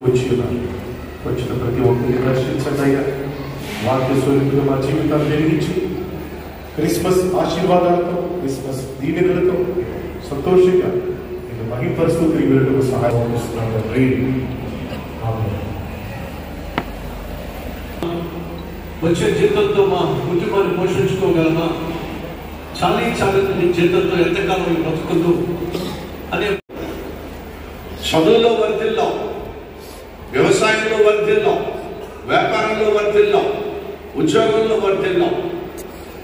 వచ్చిన ప్రతి ఒక్కరిని దర్శించండి అయ్యా. వాక్య స్వరూపులు మా జీవితాలు వెలిగించి క్రిస్మస్ ఆశీర్వాదాలతో, క్రిస్మస్ దీవెనలతో సంతోషంగా నేను మహిమపరుస్తూ తిరిగి వెళ్ళడం సహాయం ఇస్తున్నాను. వచ్చే జీతంతో మా కుటుంబాన్ని పోషించుకోగలమా? చాలా నీ జీతంతో ఎంతకాలం బతుకుతూ అనే చదువులో వర్ధిల్లాం, వ్యవసాయంలో వర్ధిల్లాం, వ్యాపారంలో వర్ధిల్లాం, ఉద్యోగంలో వర్ధిల్లాం.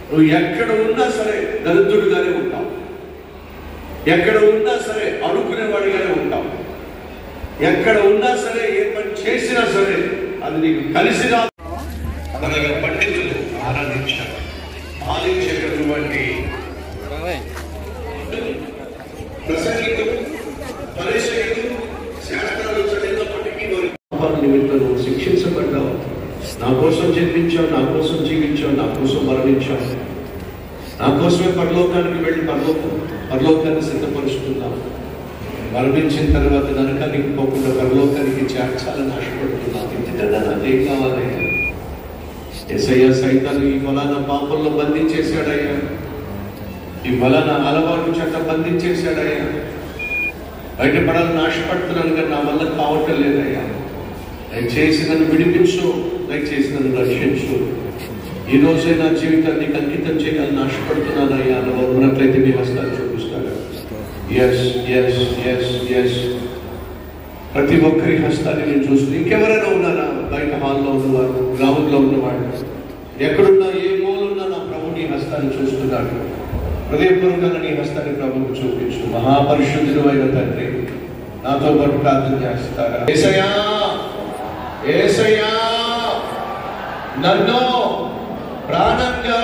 నువ్వు ఎక్కడ ఉన్నా సరే దరిద్రుడిగానే ఉంటావు, ఎక్కడ ఉన్నా సరే అనుకునేవాడిగానే ఉంటావు, ఎక్కడ ఉన్నా సరే ఏ పని చేసినా సరే అది నీకు కలిసి రాదు. అనగా పండితులు ఆరాధించారు, ఆలోచించేటటువంటి ప్రసంగికులు, పరిచయులు, శాస్త్రాలు చదివినప్పటికీ వారి నిమిత్తం శిక్షించబడ్డావు. నా కోసం జన్మించావు, నా కోసం జీవించావు, నా కోసం మరణించావు, నా కోసమే పరలోకానికి వెళ్ళి పరలోకాన్ని సిద్ధపరుచుకున్నావు. మరణించిన తర్వాత నరకానికి పోకుండా పరలోకానికి చేర్చాలని ఆశపడుతున్నావు. ఇంతకన్నా నాకేం కావాలయ్యా? యేసయ్య సైతాన్ని ఈ ఫలానా పాపంలో బంధించేశాడయ్యా, ఈ ఫలానా అలవాటు చేత బంధించేశాడయ్యా. బయటపడాలని ఆశపడుతున్నాను కానీ నా వల్ల కావటం లేదయ్యా. దయచేసి నన్ను విడిపించు, దయచేసి నన్ను రక్షించు. ఈ రోజే నా జీవితాన్ని అంకితం చేయాలని ఆశపడుతున్నానయ్యా. నువ్వు ఉన్నట్లయితే మీ హస్తాన్ని చూపిస్తాను. ఎస్ ఎస్ ఎస్ ఎస్ ప్రతి ఒక్కరి హస్తాన్ని నేను చూస్తుంది. ఇంకెవరైనా ఉన్నారా? బయట హాల్లో ఉన్నవారు, గ్రౌండ్లో ఉన్నవాడు, ఎక్కడున్నా ఏ మూలున్నా నా ప్రభు నీ హస్తాన్ని చూస్తున్నాడు. హృదయపూర్వకంగా నీ హస్తాన్ని ప్రభువుకు చూపించు. మహాపరిశుద్ధుడు అయిన తండ్రి, నాతో పాటు ప్రార్థన చేస్తారా? యేసయ్యా, యేసయ్యా, నన్ను ప్రాణంగా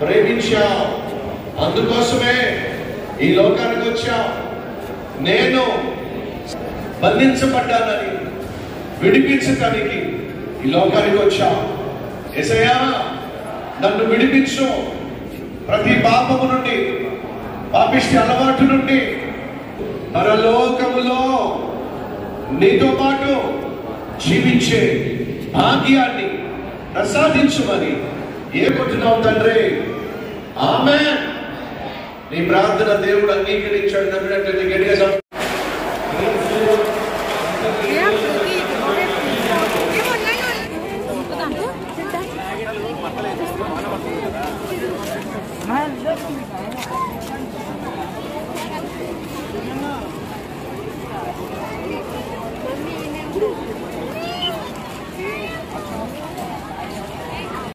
ప్రేమించావు, అందుకోసమే ఈ లోకానికి వచ్చావు. నేను బంధించబడ్డానని విడిపించటానికి ఈ లోకానికి వచ్చావు. యేసయ్యా, నన్ను విడిపించు ప్రతి పాపము నుండి, పాపిష్టి అలవాటు నుండి. పరలోకములో నీతో పాటు జీవించే భాగ్యాన్ని ప్రసాదించుమని ఏకొట్టున్నావు తండ్రి. ఆమేన్. నీ ప్రార్థన దేవుడు అంగీకరించాడు. నమ్మినట్లయితే గట్టిగా Mami,